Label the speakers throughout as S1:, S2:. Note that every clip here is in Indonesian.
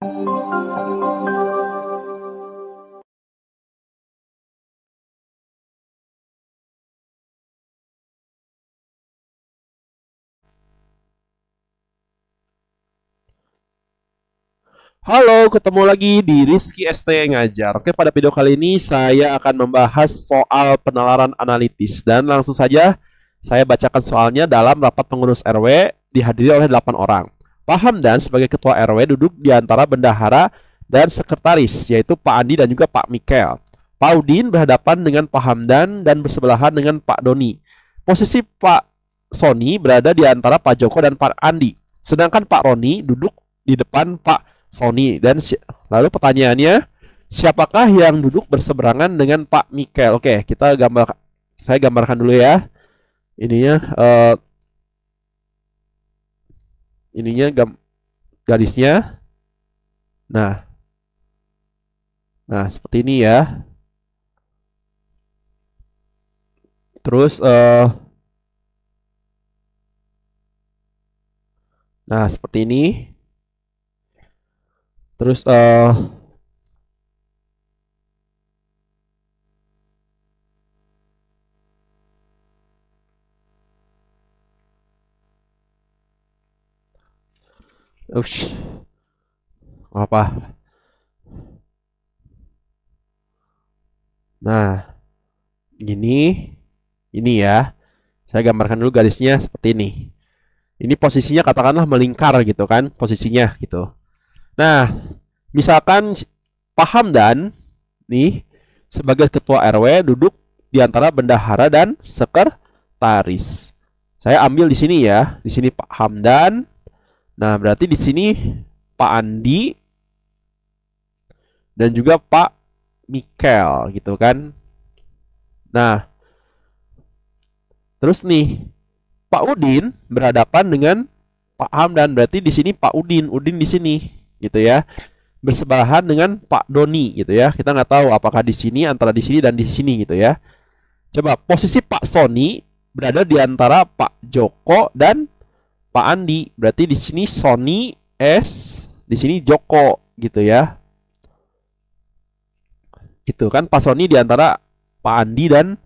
S1: Halo, ketemu lagi di Rizky ST Ngajar. Oke, pada video kali ini saya akan membahas soal penalaran analitis. Dan langsung saja saya bacakan soalnya dalam rapat pengurus RW dihadiri oleh 8 orang. Pak Hamdan sebagai ketua RW duduk di antara bendahara dan sekretaris, yaitu Pak Andi dan juga Pak Mikel. Pak Udin berhadapan dengan Pak Hamdan dan bersebelahan dengan Pak Doni. Posisi Pak Sony berada di antara Pak Joko dan Pak Andi. Sedangkan Pak Roni duduk di depan Pak Sony dan lalu pertanyaannya, siapakah yang duduk berseberangan dengan Pak Mikel? Oke, saya gambarkan dulu ya. Ininya garisnya. Nah, seperti ini ya. Terus nah, seperti ini. Terus apa? Nah, ini ya. Saya gambarkan dulu garisnya seperti ini. Ini posisinya katakanlah melingkar gitu kan, posisinya gitu. Nah, misalkan Pak Hamdan nih sebagai ketua RW duduk di antara bendahara dan sekretaris. Saya ambil di sini ya, di sini Pak Hamdan. Nah, berarti di sini Pak Andi dan juga Pak Mikel gitu kan. Nah, terus nih Pak Udin berhadapan dengan Pak Hamdan, berarti di sini Pak Udin di sini gitu ya. Bersebelahan dengan Pak Doni gitu ya. Kita nggak tahu apakah di sini, antara di sini dan di sini gitu ya. Coba posisi Pak Sony berada di antara Pak Joko dan Pak Andi. Berarti di sini Sony S, di sini Joko gitu ya. Itu kan Pak Sony di antara Pak Andi dan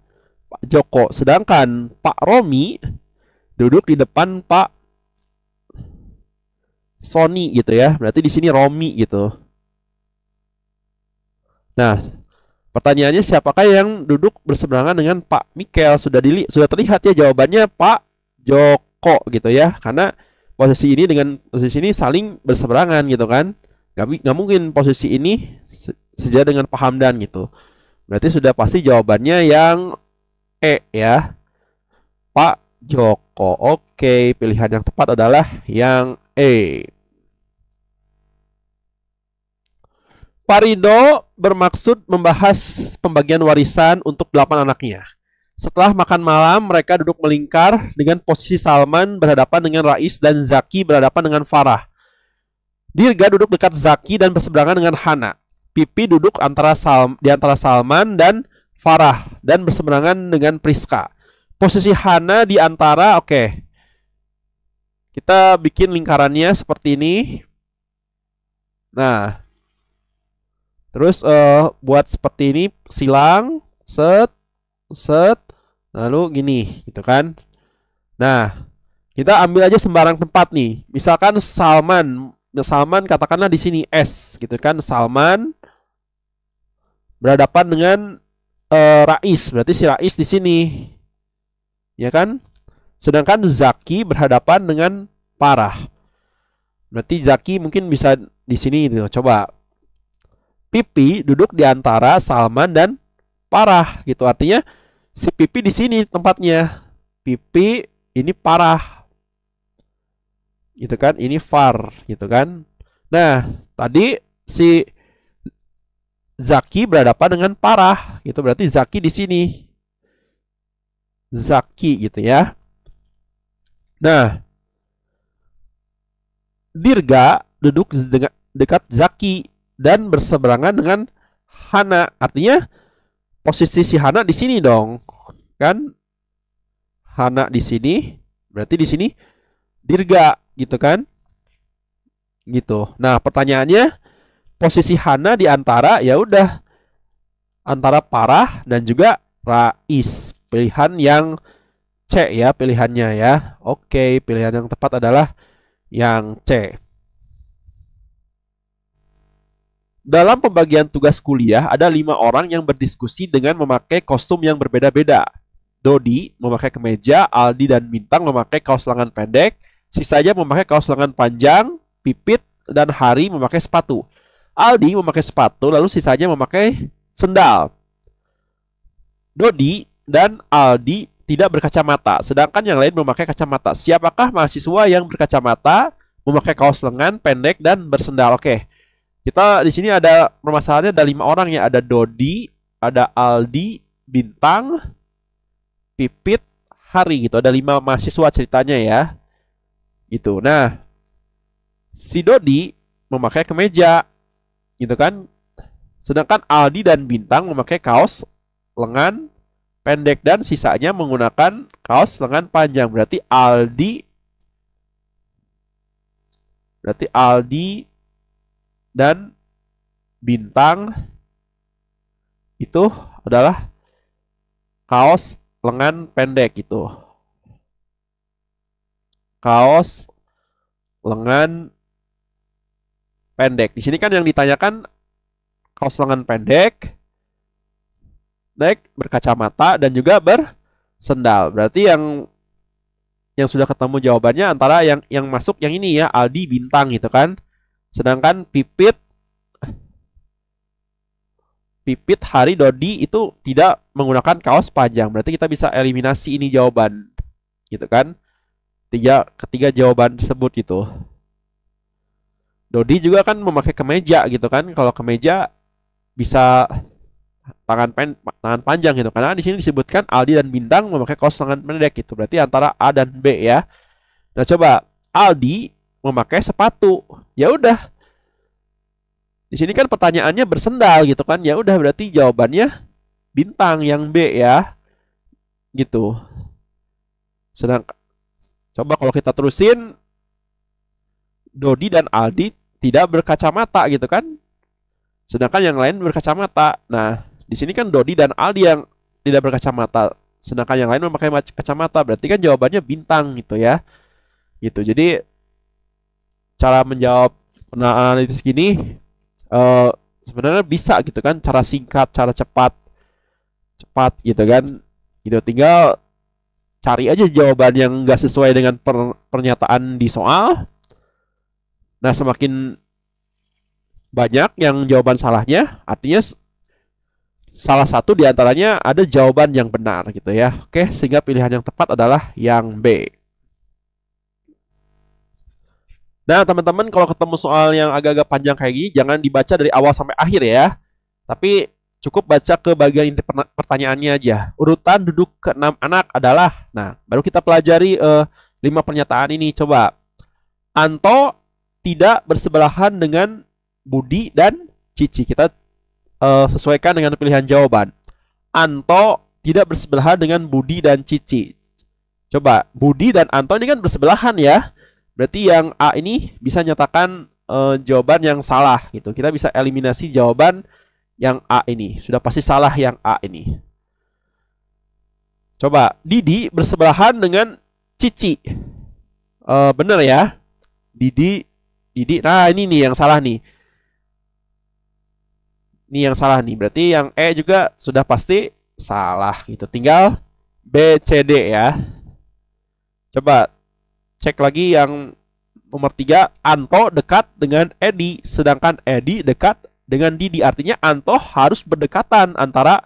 S1: Pak Joko. Sedangkan Pak Romi duduk di depan Pak Sony gitu ya. Berarti di sini Romi gitu. Nah, pertanyaannya siapakah yang duduk berseberangan dengan Pak Mikel? Sudah terlihat ya jawabannya Pak Joko gitu ya. Karena posisi ini dengan posisi ini saling berseberangan gitu kan. Gak mungkin posisi ini sejajar dengan Pak Hamdan gitu. Berarti sudah pasti jawabannya yang E ya. Pak Joko. Oke, pilihan yang tepat adalah yang E. Pak Rido bermaksud membahas pembagian warisan untuk 8 anaknya. Setelah makan malam, mereka duduk melingkar dengan posisi Salman berhadapan dengan Rais dan Zaki berhadapan dengan Farah. Dirga duduk dekat Zaki dan berseberangan dengan Hana. Pipi duduk di antara Salman dan Farah dan berseberangan dengan Priska. Posisi Hana di antara, oke. Kita bikin lingkarannya seperti ini. Nah, terus buat seperti ini, silang, set, lalu gini, gitu kan. Nah, kita ambil aja sembarang tempat nih. Misalkan Salman katakanlah di sini S, gitu kan. Salman berhadapan dengan Rais, berarti si Rais di sini, ya kan. Sedangkan Zaki berhadapan dengan Farah, berarti Zaki mungkin bisa di sini gitu. Coba. Pipi duduk di antara Salman dan Farah gitu. Artinya si Pipi di sini tempatnya. Pipi ini Farah. Gitu kan? Ini Far gitu kan. Nah, tadi si Zaki berhadapan dengan Farah gitu. Berarti Zaki di sini. Zaki gitu ya. Nah, Dirga duduk dekat Zaki dan berseberangan dengan Hana. Artinya posisi si Hana di sini dong. Kan? Hana di sini, berarti di sini Dirga gitu kan? Gitu. Nah, pertanyaannya posisi Hana di antara ya udah antara Parah dan juga Rais. Pilihan yang C ya pilihannya ya. Oke, pilihan yang tepat adalah yang C. Dalam pembagian tugas kuliah, ada 5 orang yang berdiskusi dengan memakai kostum yang berbeda-beda. Dodi memakai kemeja, Aldi dan Bintang memakai kaos lengan pendek, sisanya memakai kaos lengan panjang, Pipit dan Hari memakai sepatu. Aldi memakai sepatu, lalu sisanya memakai sendal. Dodi dan Aldi tidak berkacamata, sedangkan yang lain memakai kacamata. Siapakah mahasiswa yang berkacamata, memakai kaos lengan pendek dan bersendal? Oke. Kita di sini ada permasalahannya ada 5 orang ya, ada Dodi, ada Aldi, Bintang, Pipit, Hari gitu. Ada 5 mahasiswa ceritanya ya. Gitu. Nah, si Dodi memakai kemeja gitu kan. Sedangkan Aldi dan Bintang memakai kaos lengan pendek dan sisanya menggunakan kaos lengan panjang. Berarti Aldi dan Bintang itu adalah kaos lengan pendek itu. Kaos lengan pendek. Di sini kan yang ditanyakan kaos lengan pendek, berkacamata dan juga bersendal. Berarti yang sudah ketemu jawabannya antara yang masuk yang ini ya, Aldi Bintang gitu kan. Sedangkan Pipit, Hari, Dodi itu tidak menggunakan kaos panjang. Berarti kita bisa eliminasi ini jawaban. Gitu kan. Ketiga jawaban tersebut itu. Dodi juga kan memakai kemeja gitu kan. Kalau kemeja bisa tangan panjang gitu. Karena di sini disebutkan Aldi dan Bintang memakai kaos tangan pendek gitu. Berarti antara A dan B ya. Nah, coba Aldi memakai sepatu. Ya udah. Di sini kan pertanyaannya bersendal gitu kan. Ya udah berarti jawabannya Bintang yang B ya. Gitu. Sedangkan coba kalau kita terusin, Dodi dan Aldi tidak berkacamata gitu kan. Sedangkan yang lain berkacamata. Nah, di sini kan Dodi dan Aldi yang tidak berkacamata. Sedangkan yang lain memakai kacamata. Berarti kan jawabannya Bintang gitu ya. Gitu. Jadi cara menjawab analitis gini sebenarnya bisa gitu kan, cara singkat, cara cepat gitu kan. Gitu, tinggal cari aja jawaban yang enggak sesuai dengan pernyataan di soal. Nah, semakin banyak yang jawaban salahnya, artinya salah satu diantaranya ada jawaban yang benar gitu ya. Oke, sehingga pilihan yang tepat adalah yang B. Nah, teman-teman, kalau ketemu soal yang agak-agak panjang kayak gini, jangan dibaca dari awal sampai akhir ya. Tapi cukup baca ke bagian inti pertanyaannya aja. Urutan duduk ke-6 anak adalah, nah, baru kita pelajari 5 pernyataan ini. Coba. Anto tidak bersebelahan dengan Budi dan Cici. Kita sesuaikan dengan pilihan jawaban. Anto tidak bersebelahan dengan Budi dan Cici. Coba, Budi dan Anto ini kan bersebelahan ya. Berarti yang A ini bisa nyatakan jawaban yang salah gitu. Kita bisa eliminasi jawaban yang A ini. Sudah pasti salah yang A ini. Coba, Didi bersebelahan dengan Cici. Bener ya. Didi. Nah, ini nih yang salah nih. Ini yang salah nih. Berarti yang E juga sudah pasti salah gitu. Tinggal B, C, D ya. Coba cek lagi yang nomor 3. Anto dekat dengan Edi, sedangkan Edi dekat dengan Didi. Artinya Anto harus berdekatan antara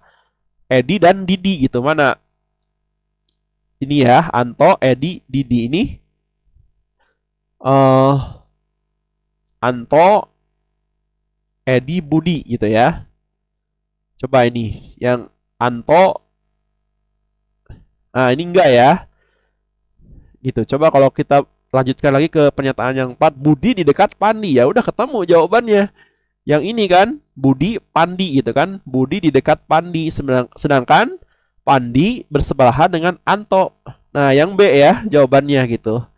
S1: Edi dan Didi gitu. Mana? Ini ya, Anto, Edi, Didi ini. Anto, Edi, Budi gitu ya. Coba ini yang Anto. Nah, ini enggak ya. Gitu. Coba kalau kita lanjutkan lagi ke pernyataan yang 4, Budi di dekat Pandi. Ya udah ketemu jawabannya. Yang ini kan Budi, Pandi gitu kan. Budi di dekat Pandi, sedangkan Pandi bersebelahan dengan Anto. Nah, yang B ya jawabannya gitu.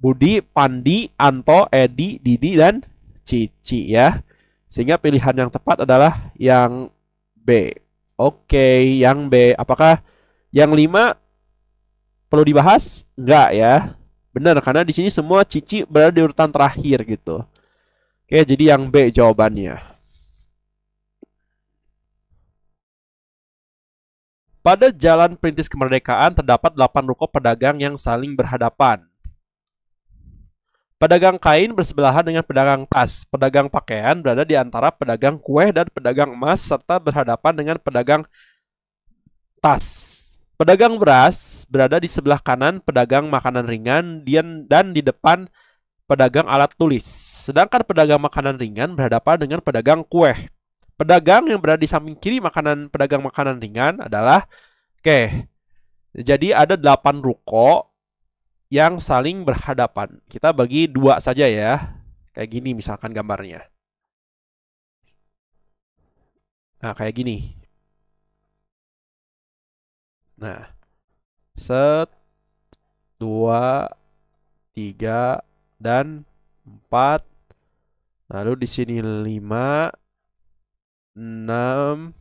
S1: Budi, Pandi, Anto, Edi, Didi dan Cici ya. Sehingga pilihan yang tepat adalah yang B. Oke, yang B. Apakah yang 5 perlu dibahas? Enggak ya. Benar, karena di sini semua Cici berada di urutan terakhir gitu. Oke, jadi yang B jawabannya. Pada Jalan Perintis Kemerdekaan terdapat 8 ruko pedagang yang saling berhadapan. Pedagang kain bersebelahan dengan pedagang tas. Pedagang pakaian berada di antara pedagang kue dan pedagang emas serta berhadapan dengan pedagang tas. Pedagang beras berada di sebelah kanan pedagang makanan ringan dan di depan pedagang alat tulis. Sedangkan pedagang makanan ringan berhadapan dengan pedagang kue. Pedagang yang berada di samping kiri pedagang makanan ringan adalah jadi ada 8 ruko yang saling berhadapan. Kita bagi 2 saja ya. Kayak gini misalkan gambarnya. Nah, kayak gini. Nah, 1, 2, 3, dan 4. Lalu di sini 5, 6,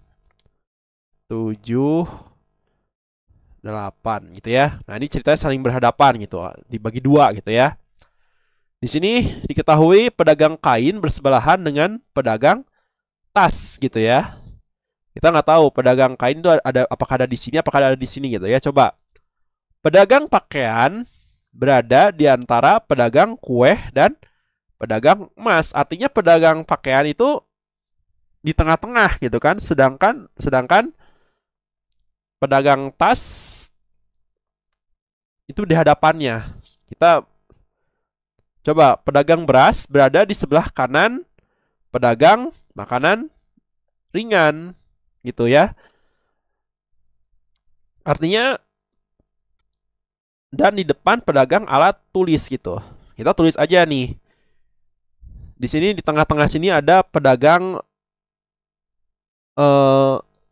S1: 7, 8 gitu ya. Nah, ini ceritanya saling berhadapan gitu, dibagi 2 gitu ya. Di sini diketahui pedagang kain bersebelahan dengan pedagang tas gitu ya. Kita nggak tahu pedagang kain itu apakah ada di sini, apakah ada di sini gitu ya. Coba. Pedagang pakaian berada di antara pedagang kue dan pedagang emas. Artinya pedagang pakaian itu di tengah-tengah gitu kan. Sedangkan pedagang tas itu di hadapannya. Kita coba, pedagang beras berada di sebelah kanan pedagang makanan ringan gitu ya. Artinya dan di depan pedagang alat tulis gitu. Kita tulis aja nih. Di sini di tengah-tengah sini ada pedagang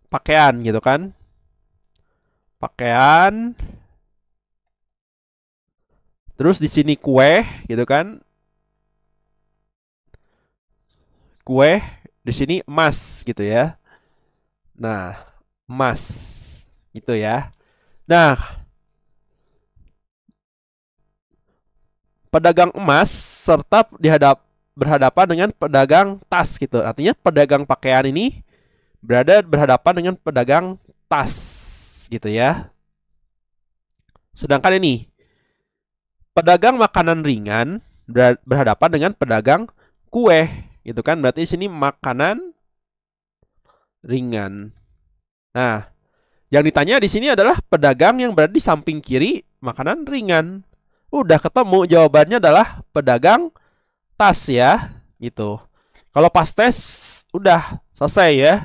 S1: pakaian gitu kan. Pakaian. Terus di sini kue gitu kan. Kue, di sini emas gitu ya. Nah, emas gitu ya. Nah, pedagang emas serta berhadapan dengan pedagang tas gitu. Artinya pedagang pakaian ini berhadapan dengan pedagang tas gitu ya. Sedangkan ini pedagang makanan ringan berhadapan dengan pedagang kue gitu kan. Berarti di sini makanan ringan. Nah, yang ditanya di sini adalah pedagang yang berada di samping kiri makanan ringan. Udah ketemu, jawabannya adalah pedagang tas ya, gitu. Kalau pas tes udah selesai ya.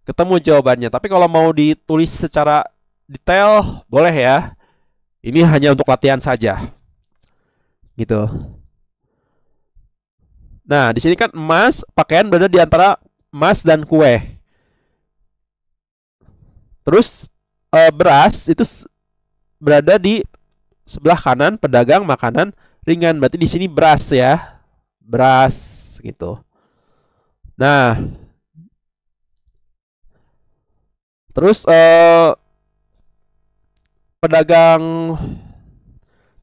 S1: Ketemu jawabannya. Tapi kalau mau ditulis secara detail boleh ya. Ini hanya untuk latihan saja. Gitu. Nah, di sini kan emas, pakaian berada di antara emas dan kue. Terus beras itu berada di sebelah kanan pedagang makanan ringan. Berarti di sini beras ya. Beras gitu. Nah, terus pedagang,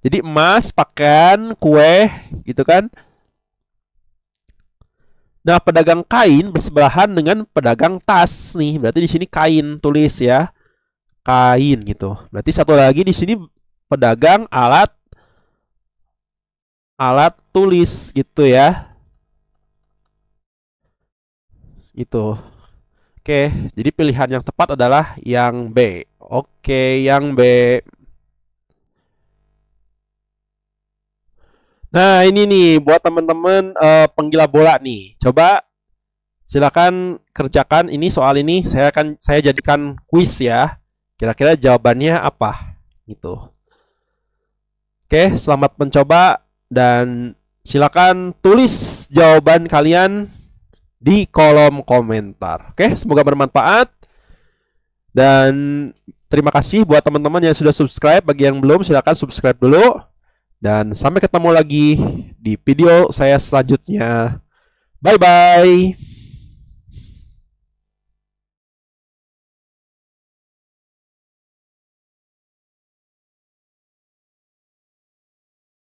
S1: jadi emas, pakaian, kue gitu kan. Nah, pedagang kain bersebelahan dengan pedagang tas nih. Berarti di sini kain tulis ya. Kain gitu. Berarti satu lagi di sini pedagang alat tulis gitu ya. Gitu. Oke, jadi pilihan yang tepat adalah yang B. Oke, yang B. Nah, ini nih buat teman-teman penggila bola nih. Coba silakan kerjakan ini, soal ini saya jadikan kuis ya. Kira-kira jawabannya apa gitu. Oke, selamat mencoba dan silakan tulis jawaban kalian di kolom komentar. Oke, semoga bermanfaat. Dan terima kasih buat teman-teman yang sudah subscribe. Bagi yang belum, silakan subscribe dulu. Dan sampai ketemu lagi di video saya selanjutnya. Bye-bye.